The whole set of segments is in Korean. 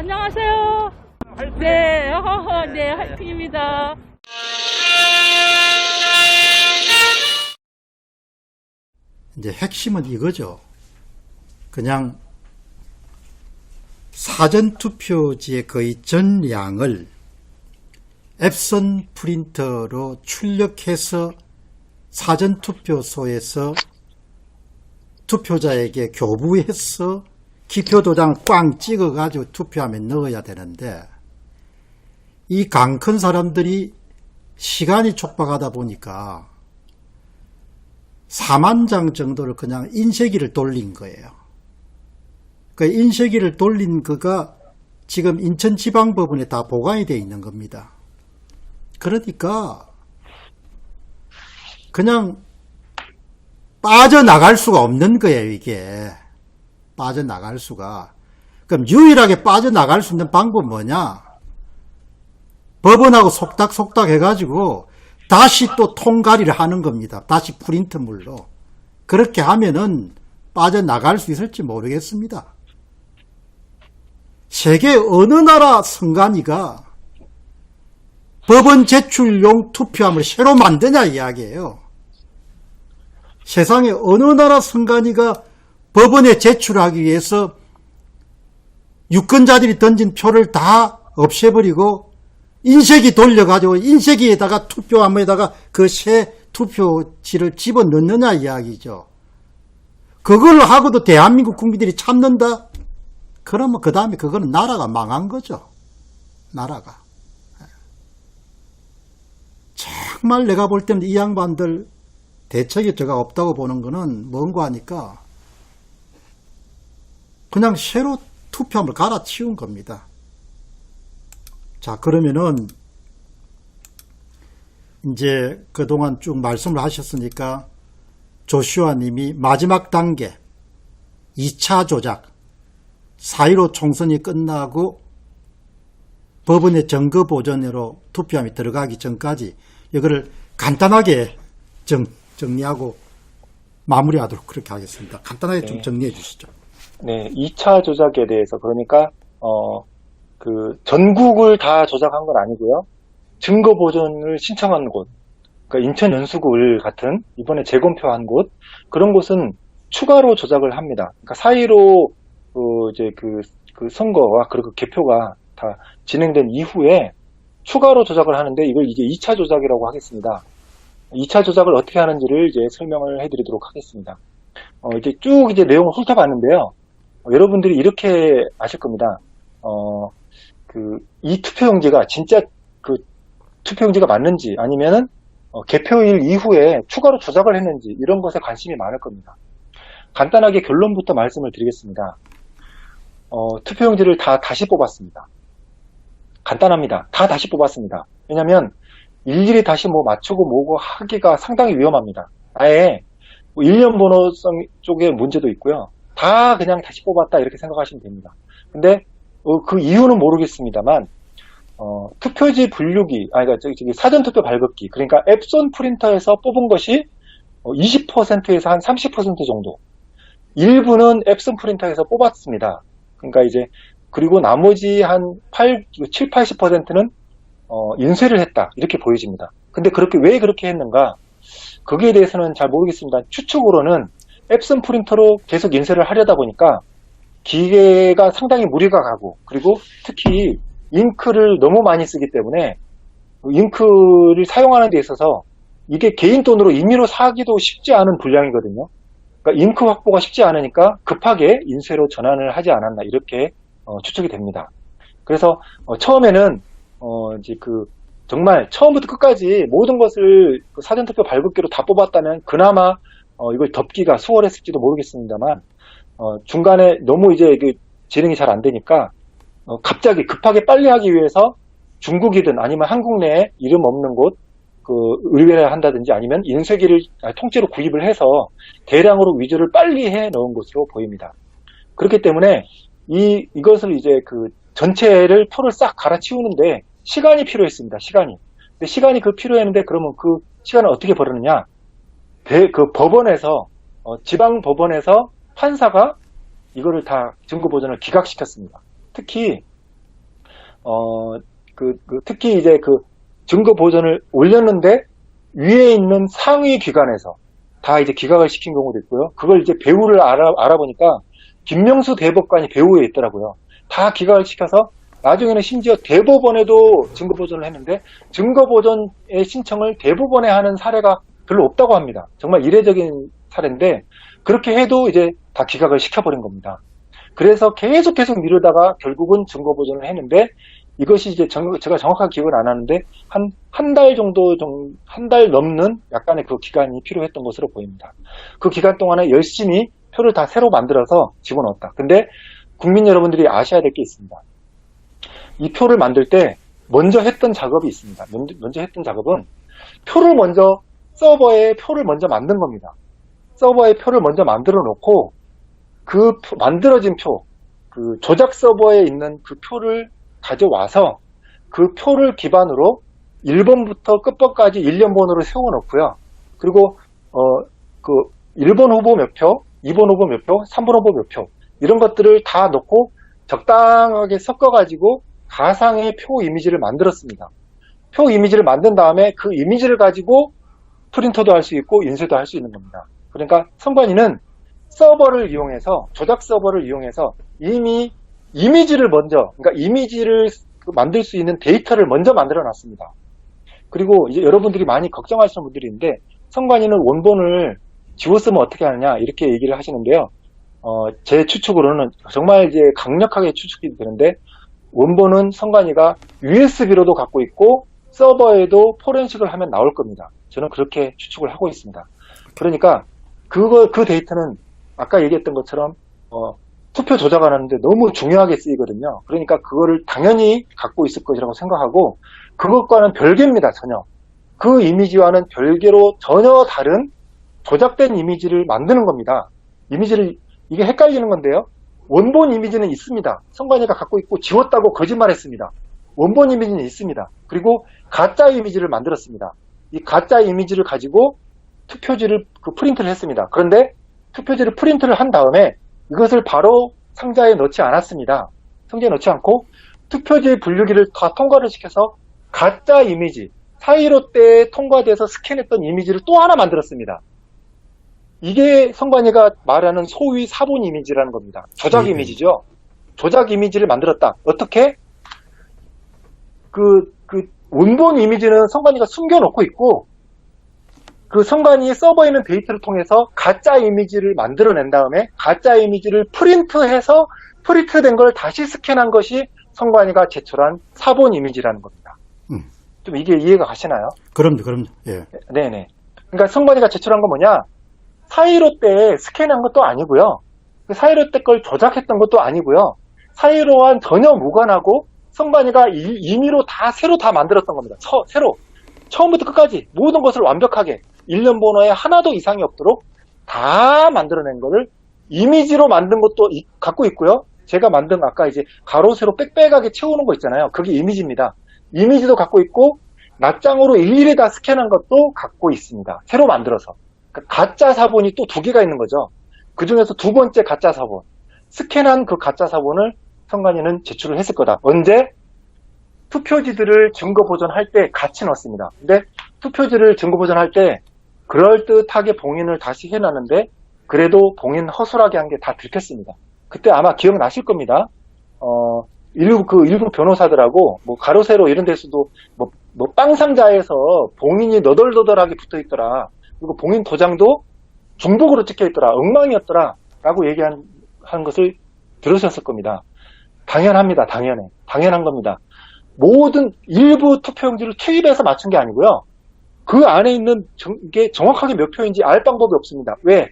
안녕하세요. 네, 네, 화이팅입니다. 이제 핵심은 이거죠. 그냥 사전투표지의 거의 전량을 앱선 프린터로 출력해서 사전투표소에서 투표자에게 교부해서 기표도장 꽝 찍어가지고 투표함에 넣어야 되는데, 이 강 큰 사람들이 시간이 촉박하다 보니까 4만 장 정도를 그냥 인쇄기를 돌린 거예요. 그 인쇄기를 돌린 그가 지금 인천지방법원에 다 보관이 되어 있는 겁니다. 그러니까 그냥 빠져나갈 수가 없는 거예요, 이게. 빠져나갈 수가. 그럼 유일하게 빠져나갈 수 있는 방법은 뭐냐? 법원하고 속닥속닥 해가지고 다시 또 통과리를 하는 겁니다. 다시 프린트물로. 그렇게 하면은 빠져나갈 수 있을지 모르겠습니다. 세계 어느 나라 선관위가 법원 제출용 투표함을 새로 만드냐 이야기예요. 세상에 어느 나라 선관위가 법원에 제출하기 위해서 유권자들이 던진 표를 다 없애버리고 인쇄기 돌려가지고 인쇄기에다가 투표함에다가 그 새 투표지를 집어넣느냐 이야기죠. 그걸 하고도 대한민국 국민들이 참는다? 그러면 그 다음에 그거는 나라가 망한 거죠. 나라가. 정말 내가 볼 때는 이 양반들 대책이 제가 없다고 보는 거는 뭔가 하니까 그냥 새로 투표함을 갈아치운 겁니다. 자, 그러면은 이제 그동안 쭉 말씀을 하셨으니까 조슈아 님이 마지막 단계 2차 조작 4.15 총선이 끝나고 법원의 정거 보존으로 투표함이 들어가기 전까지 이거를 간단하게 정리하고 마무리하도록 그렇게 하겠습니다. 간단하게 좀 정리해 주시죠. 네, 2차 조작에 대해서 그러니까 전국을 다 조작한 건 아니고요. 증거 보존을 신청한 곳, 그러니까 인천 연수구을 같은 이번에 재검표한 곳, 그런 곳은 추가로 조작을 합니다. 그러니까 4.15 그 선거와 그리고 개표가 다 진행된 이후에 추가로 조작을 하는데 이걸 이제 2차 조작이라고 하겠습니다. 2차 조작을 어떻게 하는지를 이제 설명을 해드리도록 하겠습니다. 이제 쭉 이제 내용을 훑어봤는데요. 여러분들이 이렇게 아실 겁니다. 이 투표용지가 진짜 그 투표용지가 맞는지 아니면은 개표일 이후에 추가로 조작을 했는지 이런 것에 관심이 많을 겁니다. 간단하게 결론부터 말씀을 드리겠습니다. 투표용지를 다 다시 뽑았습니다. 간단합니다. 다 다시 뽑았습니다. 왜냐면 일일이 다시 뭐 맞추고 뭐고 하기가 상당히 위험합니다. 아예 일련 번호성 쪽에 문제도 있고요. 다 그냥 다시 뽑았다 이렇게 생각하시면 됩니다. 근데 그 이유는 모르겠습니다만 투표지 분류기, 그러니까 사전투표 발급기, 그러니까 앱손 프린터에서 뽑은 것이 20%에서 한 30% 정도, 일부는 앱손 프린터에서 뽑았습니다. 그러니까 이제 그리고 나머지 한 7, 80%는 인쇄를 했다 이렇게 보여집니다. 근데 왜 그렇게 했는가? 거기에 대해서는 잘 모르겠습니다. 추측으로는 앱슨 프린터로 계속 인쇄를 하려다 보니까 기계가 상당히 무리가 가고, 그리고 특히 잉크를 너무 많이 쓰기 때문에 잉크를 사용하는 데 있어서 이게 개인 돈으로 임의로 사기도 쉽지 않은 분량이거든요. 그러니까 잉크 확보가 쉽지 않으니까 급하게 인쇄로 전환을 하지 않았나 이렇게 추측이 됩니다. 그래서 처음에는 이제 정말 처음부터 끝까지 모든 것을 사전투표 발급기로 다 뽑았다면 그나마 이걸 덮기가 수월했을지도 모르겠습니다만 중간에 너무 이제 진행이 잘 안 되니까 갑자기 급하게 빨리 하기 위해서 중국이든 아니면 한국 내에 이름 없는 곳 의뢰를 한다든지 아니면 인쇄기를 통째로 구입을 해서 대량으로 위조를 빨리 해 넣은 것으로 보입니다. 그렇기 때문에 이것을 이제 전체를 표를 싹 갈아치우는데 시간이 필요했습니다. 시간이. 근데 시간이 필요했는데 그러면 그 시간을 어떻게 벌었느냐? 법원에서 지방 법원에서 판사가 이거를 다 증거 보존을 기각시켰습니다. 특히 특히 이제 그 증거 보존을 올렸는데 위에 있는 상위 기관에서 다 이제 기각을 시킨 경우도 있고요. 그걸 이제 배우를 알아보니까 김명수 대법관이 배우에 있더라고요. 다 기각을 시켜서 나중에는 심지어 대법원에도 증거 보존을 했는데 증거 보존의 신청을 대법원에 하는 사례가 별로 없다고 합니다. 정말 이례적인 사례인데 그렇게 해도 이제 다 기각을 시켜버린 겁니다. 그래서 계속 미루다가 결국은 증거 보존을 했는데 이것이 이제 제가 정확하게 기억을 안 하는데 한 달 정도, 한 달 넘는 약간의 그 기간이 필요했던 것으로 보입니다. 그 기간 동안에 열심히 표를 다 새로 만들어서 집어넣었다. 근데 국민 여러분들이 아셔야 될 게 있습니다. 이 표를 만들 때 먼저 했던 작업이 있습니다. 먼저 했던 작업은 서버에 표를 먼저 만든 겁니다. 서버에 표를 먼저 만들어 놓고 그 만들어진 표, 그 조작 서버에 있는 그 표를 가져와서 그 표를 기반으로 1번부터 끝번까지 일련번호를 세워놓고요. 그리고 그 1번 후보 몇 표, 2번 후보 몇 표, 3번 후보 몇 표 이런 것들을 다 놓고 적당하게 섞어가지고 가상의 표 이미지를 만들었습니다. 표 이미지를 만든 다음에 그 이미지를 가지고 프린터도 할 수 있고 인쇄도 할 수 있는 겁니다. 그러니까 선관위는 서버를 이용해서 조작 서버를 이용해서 이미 이미지를 그러니까 이미지를 만들 수 있는 데이터를 먼저 만들어 놨습니다. 그리고 이제 여러분들이 많이 걱정하시는 분들이 있는데 선관위는 원본을 지웠으면 어떻게 하느냐 이렇게 얘기를 하시는데요. 제 추측으로는 정말 이제 강력하게 추측이 되는데 원본은 선관위가 USB로도 갖고 있고 서버에도 포렌식을 하면 나올 겁니다. 저는 그렇게 추측을 하고 있습니다. 그러니까 그 데이터는 아까 얘기했던 것처럼 투표 조작하는데 너무 중요하게 쓰이거든요. 그러니까 그거를 당연히 갖고 있을 것이라고 생각하고 그것과는 별개입니다. 전혀. 그 이미지와는 별개로 전혀 다른 조작된 이미지를 만드는 겁니다. 이게 헷갈리는 건데요. 원본 이미지는 있습니다. 선관위가 갖고 있고 지웠다고 거짓말했습니다. 원본 이미지는 있습니다. 그리고 가짜 이미지를 만들었습니다. 이 가짜 이미지를 가지고 투표지를 프린트를 했습니다. 그런데 투표지를 프린트를 한 다음에 이것을 바로 상자에 넣지 않았습니다. 상자에 넣지 않고 투표지 분류기를 다 통과를 시켜서 가짜 이미지, 4.15 때 통과돼서 스캔했던 이미지를 또 하나 만들었습니다. 이게 선관위가 말하는 소위 사본 이미지라는 겁니다. 조작 이미지죠. 조작 이미지를 만들었다. 어떻게? 원본 이미지는 선관위가 숨겨놓고 있고 그 선관위 서버에 있는 데이터를 통해서 가짜 이미지를 만들어낸 다음에 가짜 이미지를 프린트해서 프린트된 걸 다시 스캔한 것이 선관위가 제출한 사본 이미지라는 겁니다. 좀 이게 이해가 가시나요? 그럼요. 예. 네네. 그러니까 선관위가 제출한 건 뭐냐? 4.15 때 스캔한 것도 아니고요. 4.15 때 걸 조작했던 것도 아니고요. 4.15와는 전혀 무관하고 선관위가 임의로 새로 다 만들었던 겁니다. 새로. 처음부터 끝까지 모든 것을 완벽하게 일련 번호에 하나도 이상이 없도록 다 만들어낸 거를 이미지로 만든 것도 갖고 있고요. 제가 만든 아까 이제 가로 세로 빽빽하게 채우는 거 있잖아요. 그게 이미지입니다. 이미지도 갖고 있고 낱장으로 일일이 다 스캔한 것도 갖고 있습니다. 새로 만들어서. 그러니까 가짜 사본이 또 2개가 있는 거죠. 그 중에서 두 번째 가짜 사본. 스캔한 그 가짜 사본을 선관위는 제출을 했을 거다. 언제? 투표지들을 증거 보존할 때 같이 넣었습니다. 근데 투표지를 증거 보존할 때 그럴듯하게 봉인을 다시 해놨는데 그래도 봉인 허술하게 한 게 다 들켰습니다. 그때 아마 기억나실 겁니다. 일부 변호사들하고 뭐 가로 세로 이런 데서도 뭐 빵 상자에서 봉인이 너덜너덜하게 붙어 있더라. 그리고 봉인 도장도 중복으로 찍혀 있더라. 엉망이었더라. 라고 얘기한 것을 들으셨을 겁니다. 당연합니다. 당연한 겁니다. 모든 일부 투표용지를 투입해서 맞춘 게 아니고요. 그 안에 있는 이게 정확하게 몇 표인지 알 방법이 없습니다. 왜?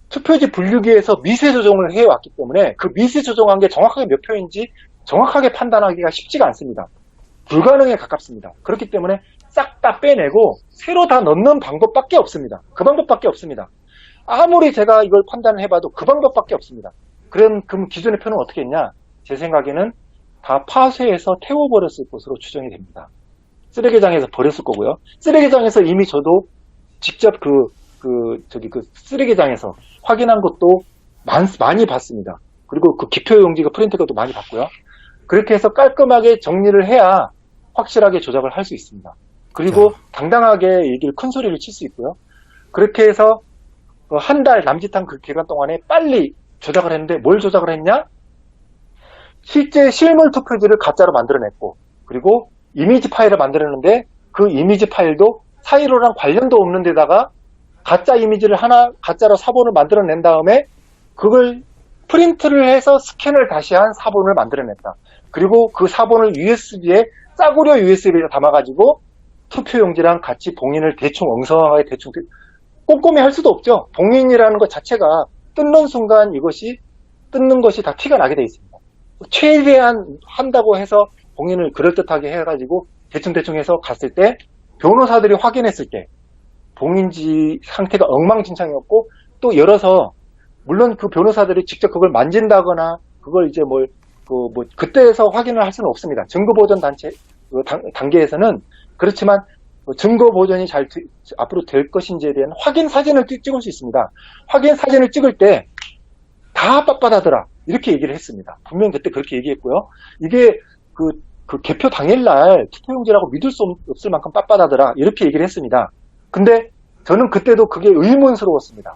투표지 분류기에서 미세 조정을 해왔기 때문에 그 미세 조정한 게 정확하게 몇 표인지 정확하게 판단하기가 쉽지가 않습니다. 불가능에 가깝습니다. 그렇기 때문에 싹 다 빼내고 새로 다 넣는 방법밖에 없습니다. 그 방법밖에 없습니다. 아무리 제가 이걸 판단을 해봐도 그 방법밖에 없습니다. 그럼 기존의 표는 어떻게 했냐? 제 생각에는 다 파쇄해서 태워버렸을 것으로 추정이 됩니다. 쓰레기장에서 버렸을 거고요. 쓰레기장에서 이미 저도 직접 쓰레기장에서 확인한 것도 많이 봤습니다. 그리고 그 기표용지가 프린트것도 많이 봤고요. 그렇게 해서 깔끔하게 정리를 해야 확실하게 조작을 할 수 있습니다. 그리고 당당하게 얘기를 큰 소리를 칠 수 있고요. 그렇게 해서 한 달 남짓한 그 기간 동안에 빨리 조작을 했는데 뭘 조작을 했냐? 실제 실물 투표지를 가짜로 만들어냈고, 그리고 이미지 파일을 만들었는데 그 이미지 파일도 사이로랑 관련도 없는 데다가 가짜 이미지를 하나 가짜로 사본을 만들어낸 다음에 그걸 프린트를 해서 스캔을 다시 한 사본을 만들어냈다. 그리고 그 사본을 USB에 싸구려 USB에 담아가지고 투표용지랑 같이 봉인을 대충 엉성하게 대충 꼼꼼히 할 수도 없죠. 봉인이라는 것 자체가 뜯는 순간 이것이 뜯는 것이 다 티가 나게 돼 있습니다. 최대한 한다고 해서 봉인을 그럴듯하게 해가지고 대충대충 해서 갔을 때 변호사들이 확인했을 때 봉인지 상태가 엉망진창이었고 또 열어서 물론 그 변호사들이 직접 그걸 만진다거나 그걸 이제 그때에서 확인을 할 수는 없습니다. 증거보전 단계에서는 그렇지만 증거 보전이 앞으로 될 것인지에 대한 확인 사진을 찍을 수 있습니다. 확인 사진을 찍을 때 다 빳빳하더라. 이렇게 얘기를 했습니다. 분명히 그때 그렇게 얘기했고요. 이게 그 개표 당일날 투표용지라고 믿을 수 없을 만큼 빳빳하더라. 이렇게 얘기를 했습니다. 근데 저는 그때도 그게 의문스러웠습니다.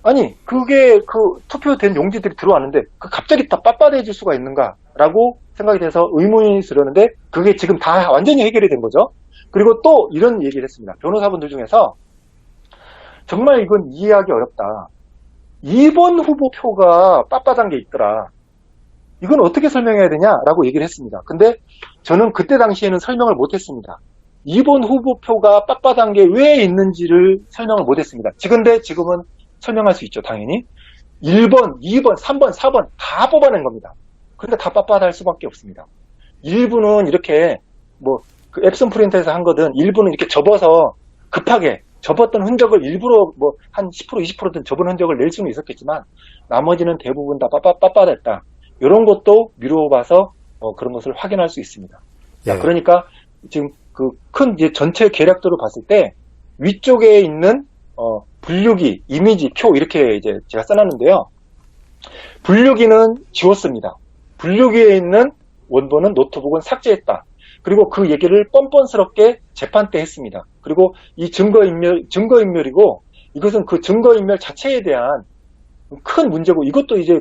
아니, 그게 투표된 용지들이 들어왔는데 갑자기 다 빳빳해질 수가 있는가라고 생각이 돼서 의문이 들었는데 그게 지금 다 완전히 해결이 된 거죠. 그리고 또 이런 얘기를 했습니다. 변호사분들 중에서 정말 이건 이해하기 어렵다. 2번 후보 표가 빳빳한 게 있더라. 이건 어떻게 설명해야 되냐라고 얘기를 했습니다. 근데 저는 그때 당시에는 설명을 못했습니다. 2번 후보표가 빳빳한 게 왜 있는지를 설명을 못했습니다. 지금은 설명할 수 있죠, 당연히. 1번, 2번, 3번, 4번 다 뽑아낸 겁니다. 그러니까 다 빳빳할 수밖에 없습니다. 일부는 이렇게 그 앱선 프린터에서 한 거든 일부는 이렇게 접어서 급하게 접었던 흔적을 일부러 한 10%, 20%든 접은 흔적을 낼 수는 있었겠지만 나머지는 대부분 다 빳빳했다. 이런 것도 미루어봐서 그런 것을 확인할 수 있습니다. 자, 그러니까 지금 그 큰 전체 계략도를 봤을 때 위쪽에 있는 분류기, 이미지, 표 이렇게 이제 제가 써놨는데요. 분류기는 지웠습니다. 분류기에 있는 원본은 노트북은 삭제했다. 그리고 그 얘기를 뻔뻔스럽게 재판 때 했습니다. 그리고 이 증거인멸이고 이것은 그 증거인멸 자체에 대한 큰 문제고 이것도 이제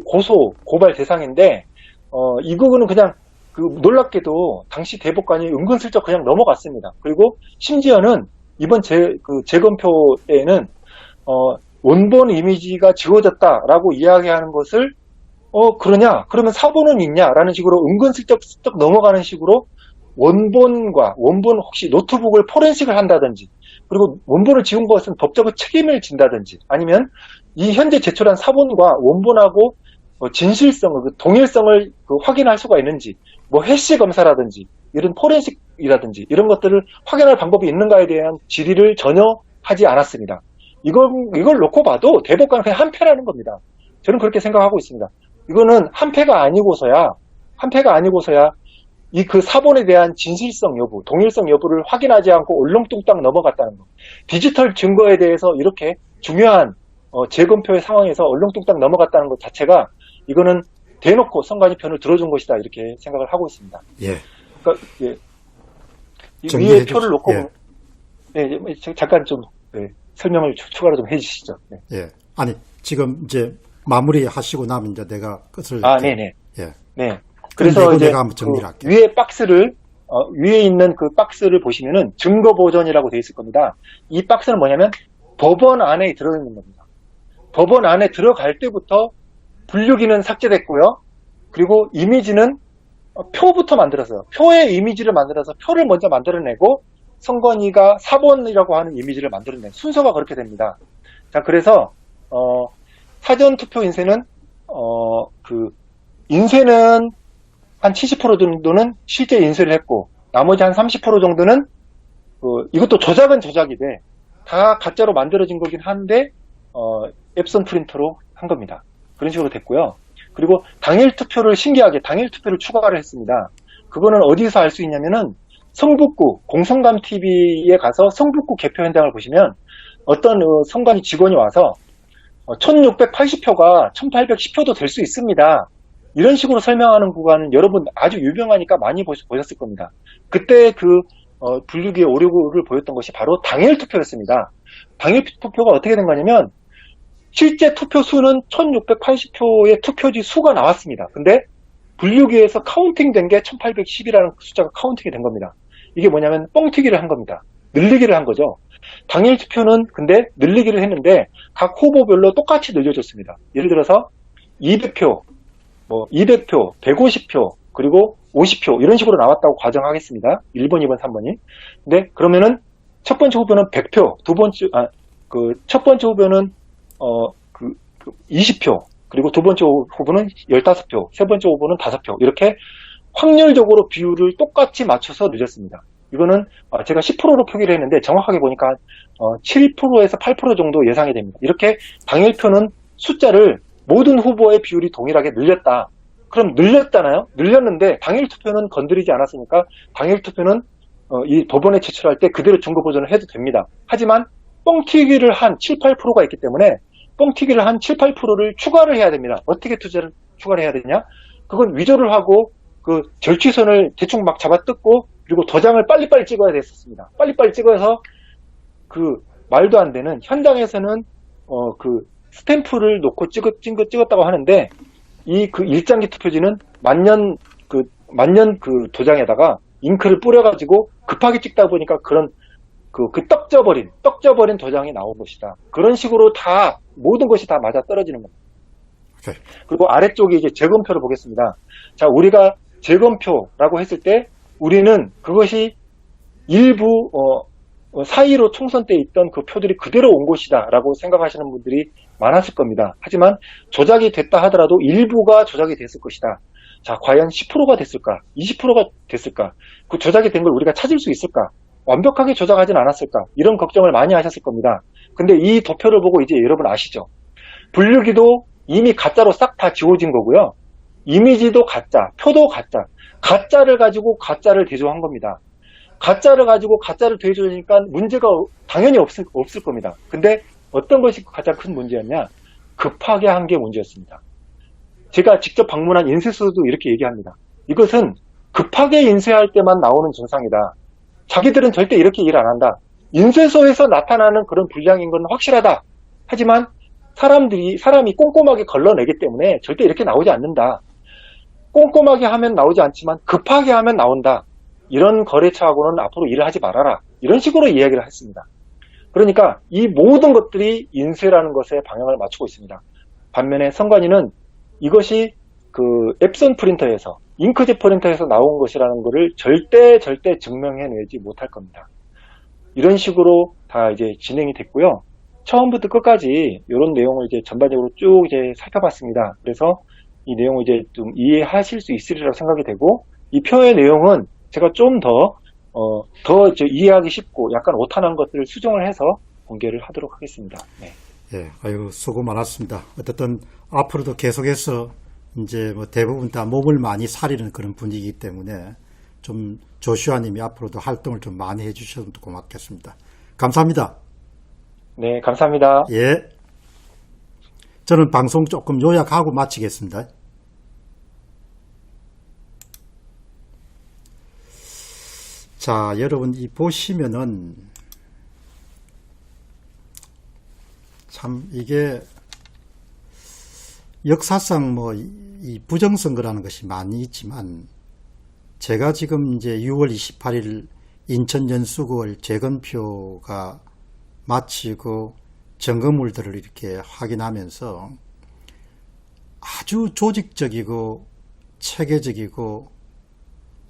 고발 대상인데 이거는 그냥 놀랍게도 당시 대법관이 은근슬쩍 그냥 넘어갔습니다. 그리고 심지어는 이번 재검표 때에는 원본 이미지가 지워졌다라고 이야기하는 것을 그러냐? 그러면 사본은 있냐라는 식으로 은근슬쩍 넘어가는 식으로 원본 혹시 노트북을 포렌식을 한다든지 그리고 원본을 지운 것은 법적인 책임을 진다든지 아니면 이 현재 제출한 사본과 원본하고 진실성을 동일성을 확인할 수가 있는지 해시 검사라든지 이런 포렌식이라든지 이런 것들을 확인할 방법이 있는가에 대한 질의를 전혀 하지 않았습니다. 이걸 놓고 봐도 대법관은 그냥 한패라는 겁니다. 저는 그렇게 생각하고 있습니다. 이거는 한패가 아니고서야 이 사본에 대한 진실성 여부, 동일성 여부를 확인하지 않고 얼렁뚱땅 넘어갔다는 것. 디지털 증거에 대해서 이렇게 중요한 재검표의 상황에서 얼렁뚱땅 넘어갔다는 것 자체가 이거는 대놓고 선관위 편을 들어준 것이다 이렇게 생각을 하고 있습니다. 예. 그러니까 위에 표를 놓고 잠깐 좀 설명을 추가로 좀 해주시죠. 네. 예. 아니 지금 이제 마무리하시고 나면 이제 내가 끝을 네네. 예. 네. 그래서 이제 내가 한번 정리를 할게요. 위에 박스를 위에 있는 그 박스를 보시면은 증거 보전이라고 되어 있을 겁니다. 이 박스는 뭐냐면 법원 안에 들어있는 겁니다. 법원 안에 들어갈 때부터 분류기는 삭제됐고요. 그리고 이미지는 표부터 만들었어요. 표의 이미지를 만들어서 표를 먼저 만들어내고 선관위가 사본이라고 하는 이미지를 만들어낸 순서가 그렇게 됩니다. 자, 그래서 사전 투표 인쇄는 인쇄는 한 70% 정도는 실제 인쇄를 했고 나머지 한 30% 정도는 이것도 조작은 조작이돼 다 가짜로 만들어진 거긴 한데 앱선 프린터로 한 겁니다. 그런 식으로 됐고요. 그리고 당일 투표를 신기하게 당일 투표를 추가를 했습니다. 그거는 어디서 알 수 있냐면은 성북구 공성감 TV에 가서 성북구 개표 현장을 보시면 어떤 선관위 직원이 와서 1680표가 1810표도 될 수 있습니다. 이런 식으로 설명하는 구간은 여러분 아주 유명하니까 많이 보셨을 겁니다. 그때 분류기의 오류를 보였던 것이 바로 당일 투표였습니다. 당일 투표가 어떻게 된 거냐면 실제 투표 수는 1680표의 투표지 수가 나왔습니다. 근데 분류기에서 카운팅 된 게 1810이라는 숫자가 카운팅이 된 겁니다. 이게 뭐냐면 뻥튀기를 한 겁니다. 늘리기를 한 거죠. 당일 투표는 근데 늘리기를 했는데 각 후보별로 똑같이 늘려줬습니다. 예를 들어서 200표, 200표, 150표, 그리고 50표 이런 식으로 나왔다고 가정하겠습니다. 1번, 2번, 3번이. 근데 그러면은 첫 번째 후보는 100표, 첫 번째 후보는 20표, 그리고 두 번째 후보는 15표, 세 번째 후보는 5표 이렇게 확률적으로 비율을 똑같이 맞춰서 늘렸습니다. 이거는 제가 10%로 표기를 했는데 정확하게 보니까 7%에서 8% 정도 예상이 됩니다. 이렇게 당일표는 숫자를 모든 후보의 비율이 동일하게 늘렸다. 그럼 늘렸잖아요. 늘렸는데 당일 투표는 건드리지 않았으니까 당일 투표는 이 법원에 제출할 때 그대로 중거 보존을 해도 됩니다. 하지만 뻥튀기를 한 7, 8%가 있기 때문에 뻥튀기를 한 7, 8%를 추가를 해야 됩니다. 어떻게 추가를 해야 되냐? 그건 위조를 하고 그 절취선을 대충 막 잡아뜯고 그리고 도장을 빨리빨리 찍어야 됐었습니다. 빨리빨리 찍어서 그 말도 안 되는 현장에서는 그 스탬프를 놓고 찍었다고 하는데 이 그 일장기 투표지는 만년 그 도장에다가 잉크를 뿌려가지고 급하게 찍다 보니까 그런 떡 쪄버린 도장이 나온 것이다. 그런 식으로 다 모든 것이 다 맞아 떨어지는 겁니다. 오케이. 그리고 아래쪽에 이제 재검표를 보겠습니다. 자, 우리가 재검표라고 했을 때 우리는 그것이 일부 사이로 총선 때 있던 그 표들이 그대로 온 것이다 라고 생각하시는 분들이 많았을 겁니다. 하지만 조작이 됐다 하더라도 일부가 조작이 됐을 것이다. 자, 과연 10%가 됐을까? 20%가 됐을까? 그 조작이 된 걸 우리가 찾을 수 있을까? 완벽하게 조작하진 않았을까? 이런 걱정을 많이 하셨을 겁니다. 근데 이 도표를 보고 이제 여러분 아시죠? 분류기도 이미 가짜로 싹 다 지워진 거고요. 이미지도 가짜, 표도 가짜. 가짜를 가지고 가짜를 대조한 겁니다. 가짜를 가지고 가짜를 대조하니까 문제가 당연히 없을 겁니다. 근데 어떤 것이 가장 큰 문제였냐? 급하게 한 게 문제였습니다. 제가 직접 방문한 인쇄소도 이렇게 얘기합니다. 이것은 급하게 인쇄할 때만 나오는 증상이다. 자기들은 절대 이렇게 일 안 한다. 인쇄소에서 나타나는 그런 불량인 건 확실하다. 하지만 사람이 꼼꼼하게 걸러내기 때문에 절대 이렇게 나오지 않는다. 꼼꼼하게 하면 나오지 않지만 급하게 하면 나온다. 이런 거래처하고는 앞으로 일을 하지 말아라. 이런 식으로 이야기를 했습니다. 그러니까 이 모든 것들이 인쇄라는 것에 방향을 맞추고 있습니다. 반면에 선관위는 이것이 그 앱선 프린터에서 잉크젯 프린터에서 나온 것이라는 것을 절대 증명해내지 못할 겁니다. 이런 식으로 다 이제 진행이 됐고요. 처음부터 끝까지 이런 내용을 이제 전반적으로 쭉 이제 살펴봤습니다. 그래서 이 내용을 이제 좀 이해하실 수 있으리라고 생각이 되고, 이 표의 내용은 제가 좀 더 이해하기 쉽고 약간 오탄한 것들을 수정을 해서 공개를 하도록 하겠습니다. 네. 예, 아유, 수고 많았습니다. 어쨌든 앞으로도 계속해서 이제 뭐 대부분 다 몸을 많이 사리는 그런 분위기이기 때문에 좀 조슈아님이 앞으로도 활동을 좀 많이 해주셔도 고맙겠습니다. 감사합니다. 네, 감사합니다. 예. 저는 방송 조금 요약하고 마치겠습니다. 자, 여러분 이 보시면은 참 이게 역사상 뭐 이 부정선거라는 것이 많이 있지만, 제가 지금 이제 6월 28일 인천 연수구을 재검표가 마치고 점검물들을 이렇게 확인하면서 아주 조직적이고 체계적이고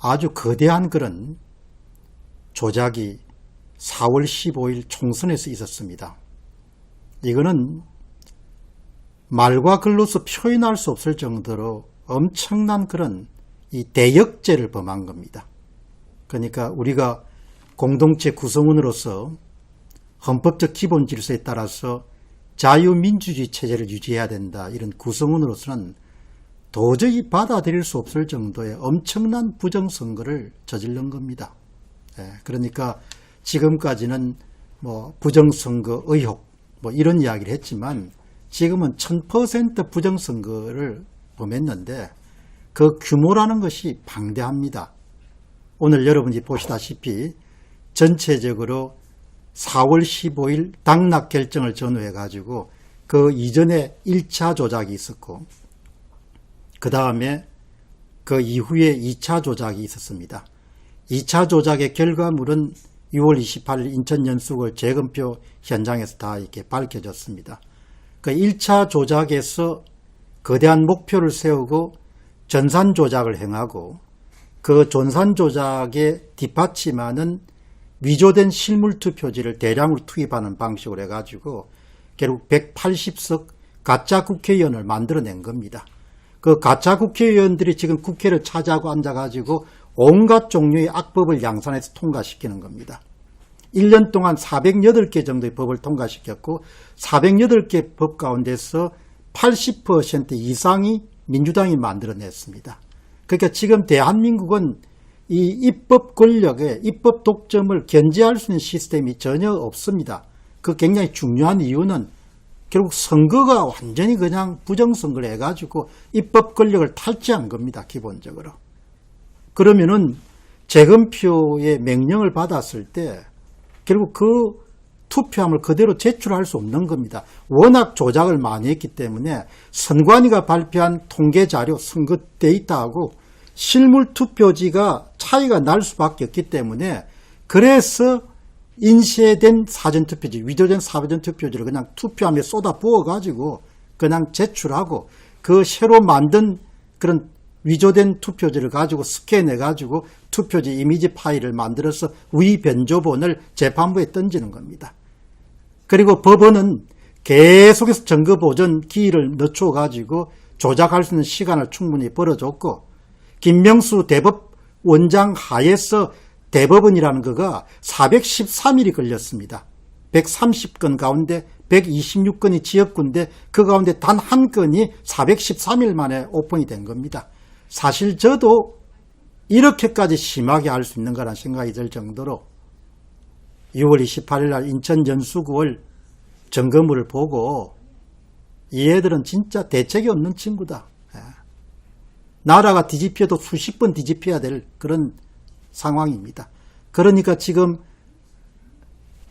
아주 거대한 그런 조작이 4월 15일 총선에서 있었습니다. 이거는 말과 글로서 표현할 수 없을 정도로 엄청난 그런 이 대역죄를 범한 겁니다. 그러니까 우리가 공동체 구성원으로서 헌법적 기본 질서에 따라서 자유민주주의 체제를 유지해야 된다. 이런 구성원으로서는 도저히 받아들일 수 없을 정도의 엄청난 부정선거를 저지른 겁니다. 그러니까 지금까지는 뭐 부정선거 의혹 뭐 이런 이야기를 했지만 지금은 1000% 부정선거를 범했는데, 그 규모라는 것이 방대합니다. 오늘 여러분이 보시다시피 전체적으로 4월 15일 당락 결정을 전후해 가지고 그 이전에 1차 조작이 있었고 그 다음에 그 이후에 2차 조작이 있었습니다. 2차 조작의 결과물은 6월 28일 인천 연수구 재검표 현장에서 다 이렇게 밝혀졌습니다. 그 1차 조작에서 거대한 목표를 세우고 전산 조작을 행하고 그 전산 조작에 뒷받침하는 위조된 실물 투표지를 대량으로 투입하는 방식으로 해가지고 결국 180석 가짜 국회의원을 만들어낸 겁니다. 그 가짜 국회의원들이 지금 국회를 차지하고 앉아가지고 온갖 종류의 악법을 양산해서 통과시키는 겁니다. 1년 동안 408개 정도의 법을 통과시켰고 408개 법 가운데서 80% 이상이 민주당이 만들어냈습니다. 그러니까 지금 대한민국은 이 입법 권력의 입법 독점을 견제할 수 있는 시스템이 전혀 없습니다. 그 굉장히 중요한 이유는 결국 선거가 완전히 그냥 부정선거를 해가지고 입법 권력을 탈취한 겁니다. 기본적으로. 그러면은 재검표의 명령을 받았을 때 결국 그 투표함을 그대로 제출할 수 없는 겁니다. 워낙 조작을 많이 했기 때문에 선관위가 발표한 통계자료, 선거 데이터하고 실물 투표지가 차이가 날 수밖에 없기 때문에 그래서 인쇄된 사전투표지, 위조된 사전투표지를 그냥 투표함에 쏟아 부어가지고 그냥 제출하고 그 새로 만든 그런 위조된 투표지를 가지고 스캔해가지고 투표지 이미지 파일을 만들어서 위변조본을 재판부에 던지는 겁니다. 그리고 법원은 계속해서 증거보존 기일을 늦춰가지고 조작할 수 있는 시간을 충분히 벌어줬고 김명수 대법원장 하에서 대법원이라는 거가 413일이 걸렸습니다. 130건 가운데 126건이 지역구인데 그 가운데 단 한 건이 413일 만에 오픈이 된 겁니다. 사실 저도 이렇게까지 심하게 할 수 있는가라는 생각이 들 정도로 6월 28일 날 인천 연수구를 점검을 보고 이 애들은 진짜 대책이 없는 친구다. 나라가 뒤집혀도 수십 번 뒤집혀야 될 그런 상황입니다. 그러니까 지금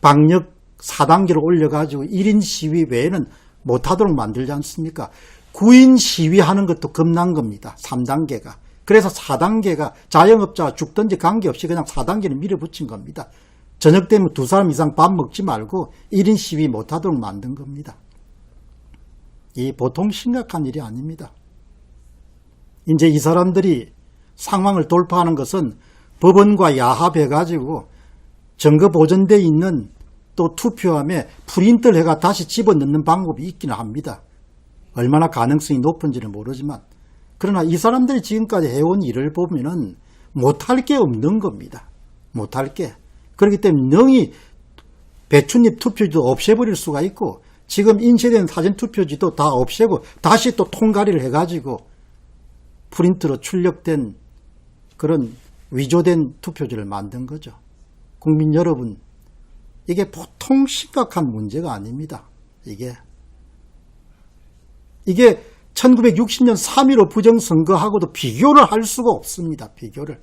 방역 4단계로 올려가지고 1인 시위 외에는 못하도록 만들지 않습니까? 9인 시위하는 것도 겁난 겁니다. 3단계가. 그래서 4단계가 자영업자가 죽든지 관계없이 그냥 4단계를 밀어붙인 겁니다. 저녁 되면 2사람 이상 밥 먹지 말고 1인 시위 못하도록 만든 겁니다. 이 보통 심각한 일이 아닙니다. 이제 이 사람들이 상황을 돌파하는 것은 법원과 야합해가지고 증거 보존되어 있는 또 투표함에 프린트를 해가 다시 집어넣는 방법이 있기는 합니다. 얼마나 가능성이 높은지는 모르지만 그러나 이 사람들이 지금까지 해온 일을 보면은 못할 게 없는 겁니다. 못할 게. 그렇기 때문에 능히 배춧잎 투표지도 없애버릴 수가 있고 지금 인쇄된 사전투표지도 다 없애고 다시 또 통과리를 해가지고 프린트로 출력된 그런 위조된 투표지를 만든 거죠. 국민 여러분, 이게 보통 심각한 문제가 아닙니다. 이게 1960년 3.15 부정선거하고도 비교를 할 수가 없습니다. 비교를.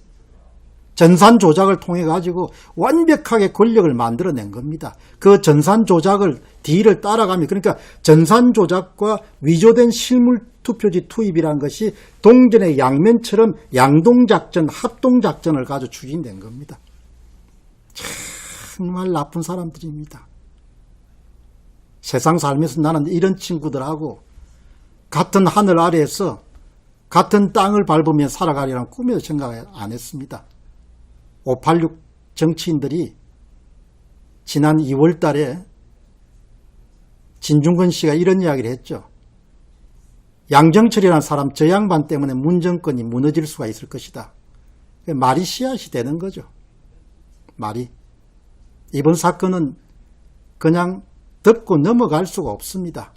전산 조작을 통해 가지고 완벽하게 권력을 만들어낸 겁니다. 그 전산 조작을 뒤를 따라가면 그러니까 전산 조작과 위조된 실물 투표지 투입이라는 것이 동전의 양면처럼 양동작전, 합동작전을 가지고 추진된 겁니다. 정말 나쁜 사람들입니다. 세상 살면서 나는 이런 친구들하고 같은 하늘 아래에서 같은 땅을 밟으며 살아가리라는 꿈에도 생각 안 했습니다. 586 정치인들이 지난 2월 달에 진중권 씨가 이런 이야기를 했죠. 양정철이라는 사람 저 양반 때문에 문정권이 무너질 수가 있을 것이다. 말이 씨앗이 되는 거죠. 말이. 이번 사건은 그냥 덮고 넘어갈 수가 없습니다.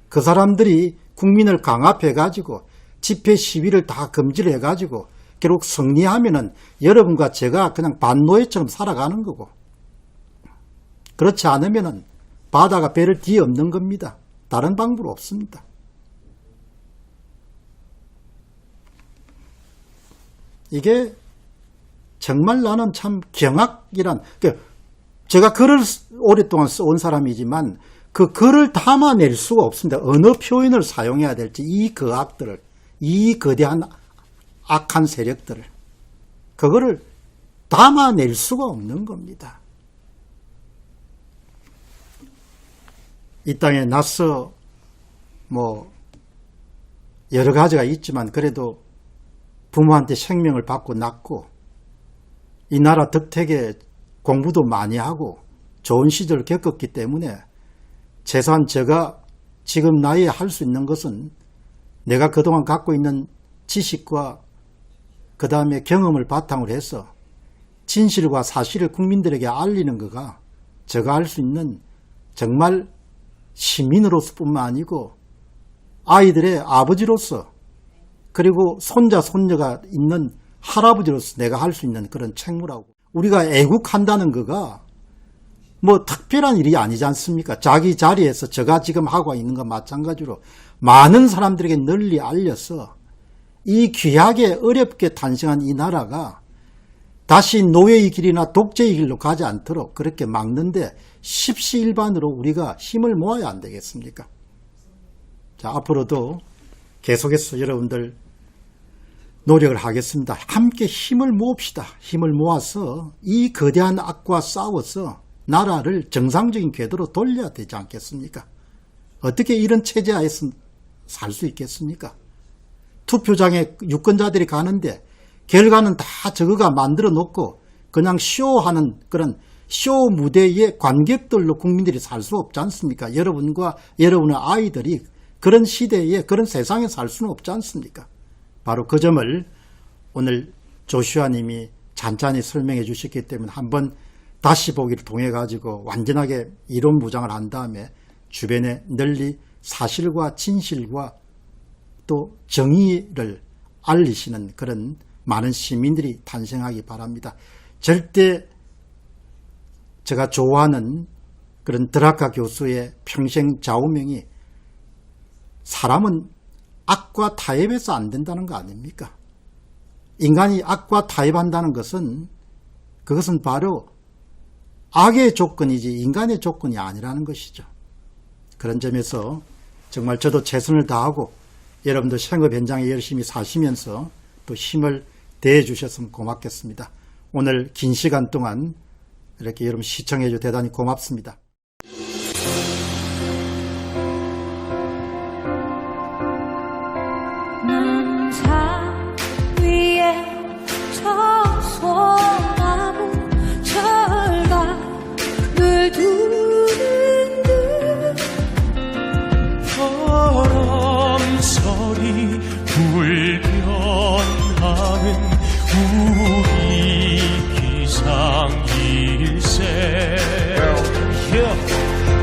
그 사람들이 국민을 강압해가지고 집회 시위를 다 금지를 해가지고 결국 승리하면은 여러분과 제가 그냥 반노예처럼 살아가는 거고 그렇지 않으면은 바다가 배를 뒤엎는 겁니다. 다른 방법 없습니다. 이게 정말 나는 참 경악이란, 제가 글을 오랫동안 써온 사람이지만 그 글을 담아낼 수가 없습니다. 어느 표현을 사용해야 될지, 이 거악들을, 이 거대한 악한 세력들을, 그거를 담아낼 수가 없는 겁니다. 이 땅에 나서 여러 가지가 있지만 그래도 부모한테 생명을 받고 낳고 이 나라 덕택에 공부도 많이 하고 좋은 시절을 겪었기 때문에 최소한 제가 지금 나이에 할 수 있는 것은 내가 그동안 갖고 있는 지식과 그 다음에 경험을 바탕으로 해서 진실과 사실을 국민들에게 알리는 거가 제가 할 수 있는 정말 시민으로서 뿐만 아니고 아이들의 아버지로서 그리고 손자 손녀가 있는 할아버지로서 내가 할 수 있는 그런 책무라고. 우리가 애국한다는 거가 특별한 일이 아니지 않습니까? 자기 자리에서 제가 지금 하고 있는 것 마찬가지로 많은 사람들에게 널리 알려서 이 귀하게 어렵게 탄생한 이 나라가 다시 노예의 길이나 독재의 길로 가지 않도록 그렇게 막는데 십시일반으로 우리가 힘을 모아야 안 되겠습니까? 자, 앞으로도 계속해서 여러분들 노력을 하겠습니다. 함께 힘을 모읍시다. 힘을 모아서 이 거대한 악과 싸워서 나라를 정상적인 궤도로 돌려야 되지 않겠습니까? 어떻게 이런 체제 하에서 살 수 있겠습니까? 투표장에 유권자들이 가는데 결과는 다 저거가 만들어 놓고 그냥 쇼하는 그런 쇼 무대의 관객들로 국민들이 살 수 없지 않습니까? 여러분과 여러분의 아이들이 그런 시대에 그런 세상에 살 수는 없지 않습니까? 바로 그 점을 오늘 조슈아 님이 잔잔히 설명해 주셨기 때문에 한번 다시 보기를 통해 가지고 완전하게 이론 무장을 한 다음에 주변에 널리 사실과 진실과 또 정의를 알리시는 그런 많은 시민들이 탄생하기 바랍니다. 절대 제가 좋아하는 그런 드라카 교수의 평생 좌우명이 사람은 악과 타협해서 안 된다는 거 아닙니까? 인간이 악과 타협한다는 것은 그것은 바로 악의 조건이지 인간의 조건이 아니라는 것이죠. 그런 점에서 정말 저도 최선을 다하고 여러분도 생업 현장에 열심히 사시면서 또 힘을 대해 주셨으면 고맙겠습니다. 오늘 긴 시간 동안 이렇게 여러분 시청해 주셔서 대단히 고맙습니다. 난 산 위에 서서하고 철갑을 두른 듯 바람소리 불변하는 우리 기상일세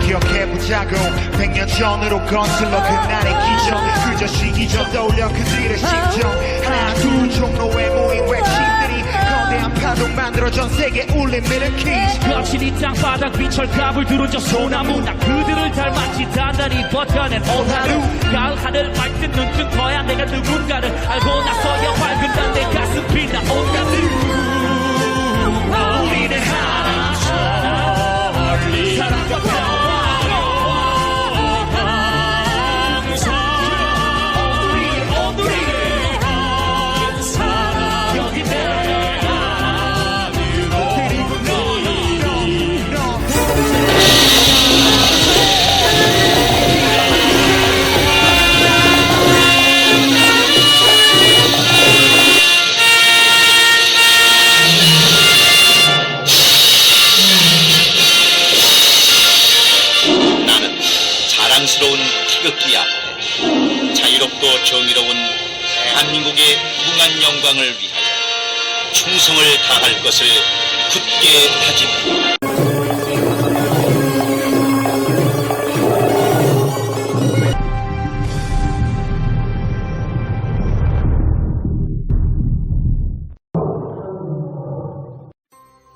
기억해보자고 100년 전으로 거슬러 그날의 기적 그저 시기적 떠올려 그들의 심정 하나 둘 종로에 모인 외침들이 거대한 파도 만들어 전 세계 울린 미르키즈 거친 이 땅바닥 위 철갑을 두른 저 소나무 나 그들을 닮았지 단단히 버텨낸 올 하루 가을 하늘 맑은 눈뜬 거야 내가 누군가를 알고 나서야 밝은 난 내 가슴 빛나 온갖 우리는 하나 사랑과 평화로 항상 오늘이 한 사람 여기 내 안으로 그리고 너는 자랑스러운 태극기 앞에 자유롭고 정의로운 대한민국의 무궁한 영광을 위하여 충성을 다할 것을 굳게 다짐합니다.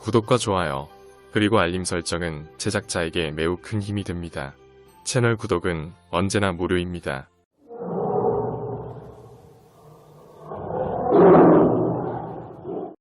구독과 좋아요, 그리고 알림 설정은 제작자에게 매우 큰 힘이 됩니다. 채널 구독은 언제나 무료입니다.